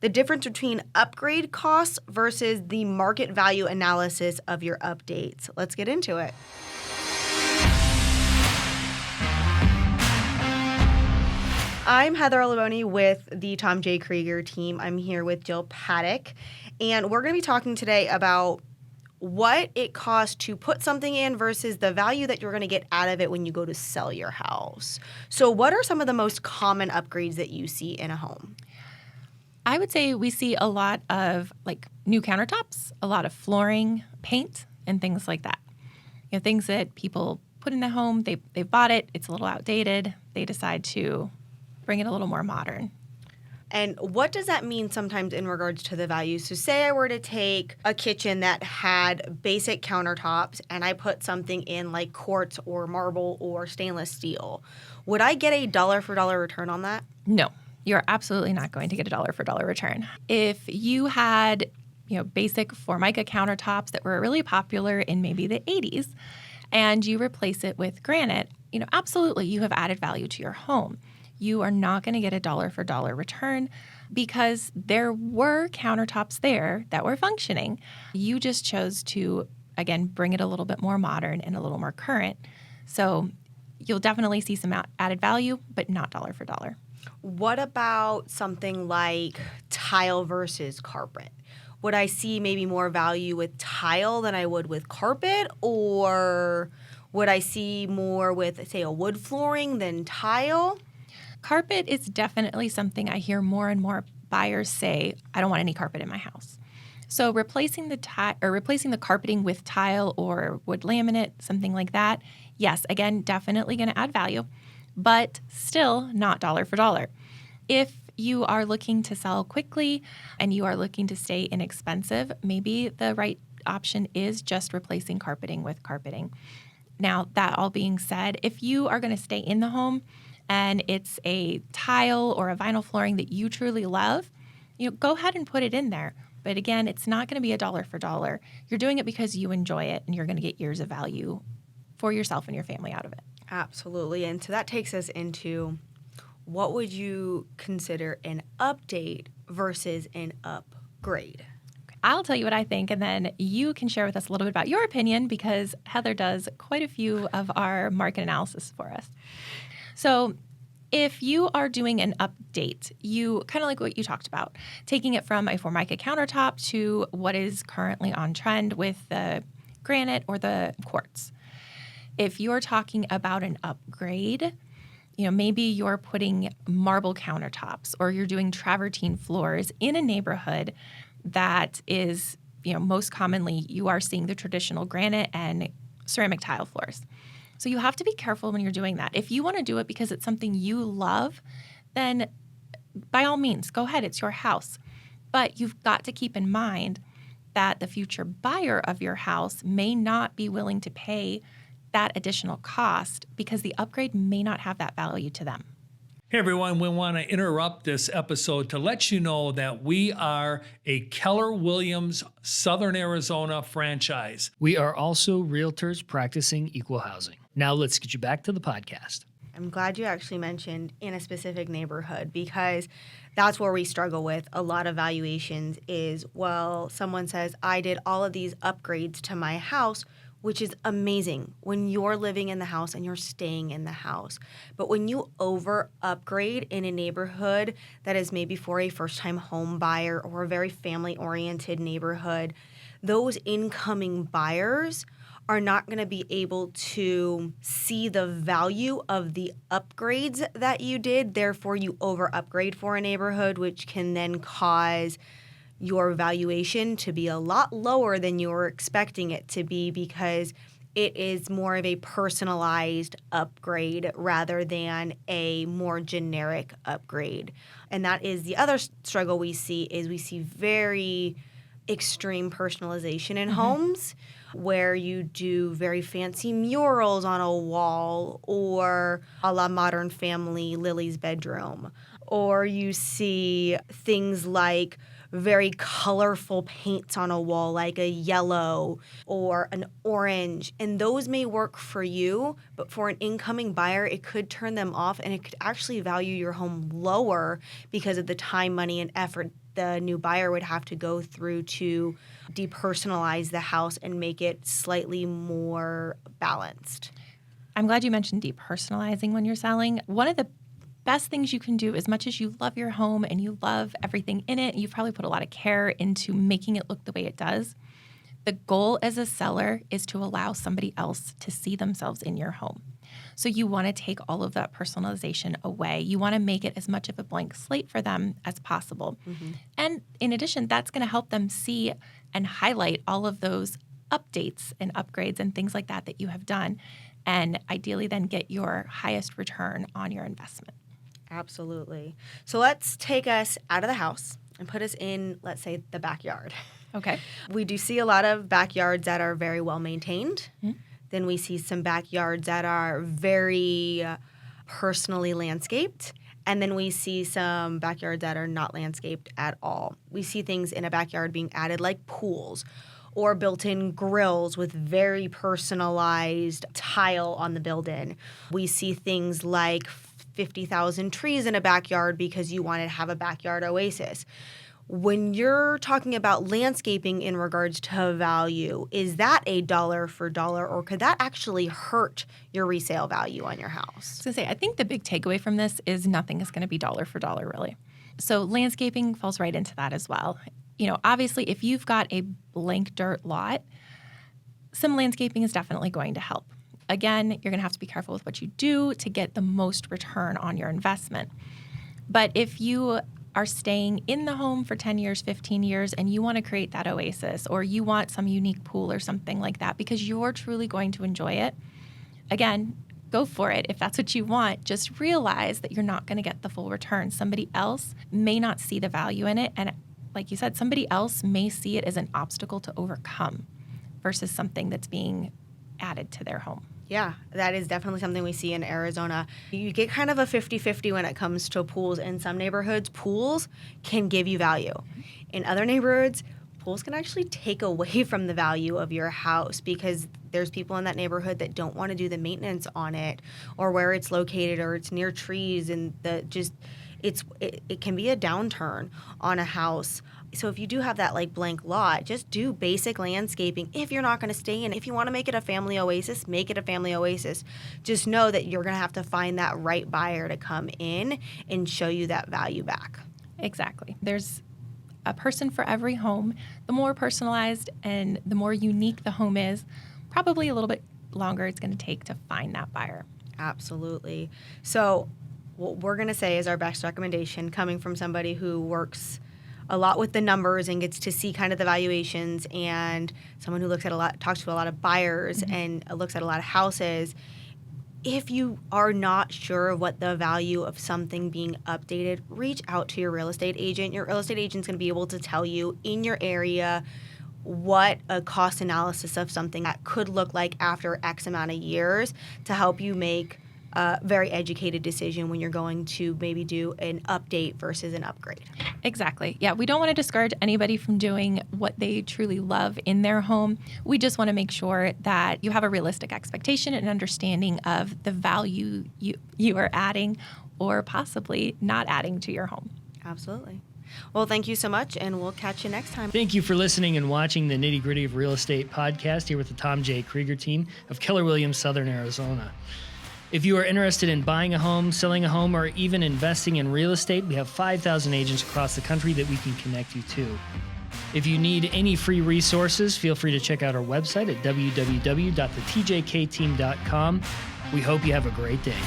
The difference between upgrade costs versus the market value analysis of your updates. Let's get into it. I'm Heather Olivoni with the Tom J. Krieger team. I'm here with Jill Paddock, and we're going to be talking today about what it costs to put something in versus the value that you're going to get out of it when you go to sell your house. So what are some of the most common upgrades that you see in a home? I would say we see a lot of new countertops, a lot of flooring, paint, and things like that. Things that people put in the home, they've bought it, it's a little outdated, they decide to bring it a little more modern. And what does that mean sometimes in regards to the value? So say I were to take a kitchen that had basic countertops and I put something in like quartz or marble or stainless steel. Would I get a dollar for dollar return on that? No, you're absolutely not going to get a dollar for dollar return. If you had, basic Formica countertops that were really popular in maybe the 80s and you replace it with granite, absolutely you have added value to your home. You are not going to get a dollar for dollar return because there were countertops there that were functioning. You just chose to, again, bring it a little bit more modern and a little more current. So you'll definitely see some added value, but not dollar for dollar. What about something like tile versus carpet? Would I see maybe more value with tile than I would with carpet? Or would I see more with, say, a wood flooring than tile? Carpet is definitely something I hear more and more buyers say, I don't want any carpet in my house. So replacing the carpeting with tile or wood laminate, something like that, yes, again, definitely going to add value, but still not dollar for dollar. If you are looking to sell quickly and you are looking to stay inexpensive, maybe the right option is just replacing carpeting with carpeting. Now, that all being said, if you are going to stay in the home and it's a tile or a vinyl flooring that you truly love, go ahead and put it in there. But again, it's not going to be a dollar for dollar. You're doing it because you enjoy it and you're going to get years of value for yourself and your family out of it. Absolutely. And so that takes us into what would you consider an update versus an upgrade? I'll tell you what I think, and then you can share with us a little bit about your opinion because Heather does quite a few of our market analysis for us. So if you are doing an update, you kind of like what you talked about, taking it from a Formica countertop to what is currently on trend with the granite or the quartz. If you're talking about an upgrade, maybe you're putting marble countertops or you're doing travertine floors in a neighborhood that is, most commonly you are seeing the traditional granite and ceramic tile floors. So you have to be careful when you're doing that. If you want to do it because it's something you love, then by all means, go ahead. It's your house. But you've got to keep in mind that the future buyer of your house may not be willing to pay that additional cost because the upgrade may not have that value to them. Hey everyone, we want to interrupt this episode to let you know that we are a Keller Williams Southern Arizona franchise. We are also realtors practicing equal housing. Now let's get you back to the podcast. I'm glad you actually mentioned in a specific neighborhood because that's where we struggle with a lot of valuations is, well, someone says, I did all of these upgrades to my house, which is amazing when you're living in the house and you're staying in the house. But when you over upgrade in a neighborhood that is maybe for a first-time home buyer or a very family-oriented neighborhood, those incoming buyers are not going to be able to see the value of the upgrades that you did. Therefore, you over upgrade for a neighborhood, which can then cause your valuation to be a lot lower than you were expecting it to be because it is more of a personalized upgrade rather than a more generic upgrade. And that is the other struggle we see is we see very extreme personalization in homes where you do very fancy murals on a wall or a la Modern Family Lily's bedroom. Or you see things like very colorful paints on a wall like a yellow or an orange. And those may work for you, but for an incoming buyer, it could turn them off and it could actually value your home lower because of the time, money, and effort the new buyer would have to go through to depersonalize the house and make it slightly more balanced. I'm glad you mentioned depersonalizing when you're selling. One of the best things you can do, as much as you love your home and you love everything in it, you've probably put a lot of care into making it look the way it does. The goal as a seller is to allow somebody else to see themselves in your home. So you want to take all of that personalization away. You want to make it as much of a blank slate for them as possible. And in addition, that's going to help them see and highlight all of those updates and upgrades and things like that you have done, and ideally then get your highest return on your investment. Absolutely. So let's take us out of the house and put us in, let's say, the backyard. Okay. We do see a lot of backyards that are very well maintained. Mm-hmm. Then we see some backyards that are very personally landscaped. And then we see some backyards that are not landscaped at all. We see things in a backyard being added like pools or built-in grills with very personalized tile on the build-in. We see things like 50,000 trees in a backyard because you want to have a backyard oasis. When you're talking about landscaping in regards to value, is that a dollar for dollar, or could that actually hurt your resale value on your house? I was going to say, I think the big takeaway from this is nothing is going to be dollar for dollar, really. So landscaping falls right into that as well. You know, obviously, if you've got a blank dirt lot, some landscaping is definitely going to help. Again, you're going to have to be careful with what you do to get the most return on your investment. But if you are staying in the home for 10 years, 15 years, and you want to create that oasis, or you want some unique pool or something like that because you're truly going to enjoy it, again, go for it. If that's what you want, just realize that you're not going to get the full return. Somebody else may not see the value in it. And like you said, somebody else may see it as an obstacle to overcome versus something that's being added to their home. Yeah, that is definitely something we see in Arizona. You get kind of a 50-50 when it comes to pools. In some neighborhoods, pools can give you value. In other neighborhoods, pools can actually take away from the value of your house because there's people in that neighborhood that don't want to do the maintenance on it, or where it's located, or it's near trees, and it can be a downturn on a house. So if you do have that like blank lot, just do basic landscaping. If you're not going to stay in, if you want to make it a family oasis, make it a family oasis. Just know that you're going to have to find that right buyer to come in and show you that value back. Exactly. There's a person for every home. The more personalized and the more unique the home is, probably a little bit longer it's going to take to find that buyer. Absolutely. So what we're going to say is our best recommendation, coming from somebody who works a lot with the numbers and gets to see kind of the valuations, and someone who talks to a lot of buyers and looks at a lot of houses. If you are not sure of what the value of something being updated, reach out to your real estate agent. Your real estate agent's going to be able to tell you in your area what a cost analysis of something that could look like after X amount of years to help you make a very educated decision when you're going to maybe do an update versus an upgrade. Exactly. Yeah, we don't want to discourage anybody from doing what they truly love in their home. We just want to make sure that you have a realistic expectation and understanding of the value you are adding or possibly not adding to your home. Absolutely. Well, thank you so much, and we'll catch you next time. Thank you for listening and watching the Nitty Gritty of Real Estate podcast here with the Tom J. Krieger team of Keller Williams, Southern Arizona. If you are interested in buying a home, selling a home, or even investing in real estate, we have 5,000 agents across the country that we can connect you to. If you need any free resources, feel free to check out our website at www.thetjkteam.com. We hope you have a great day.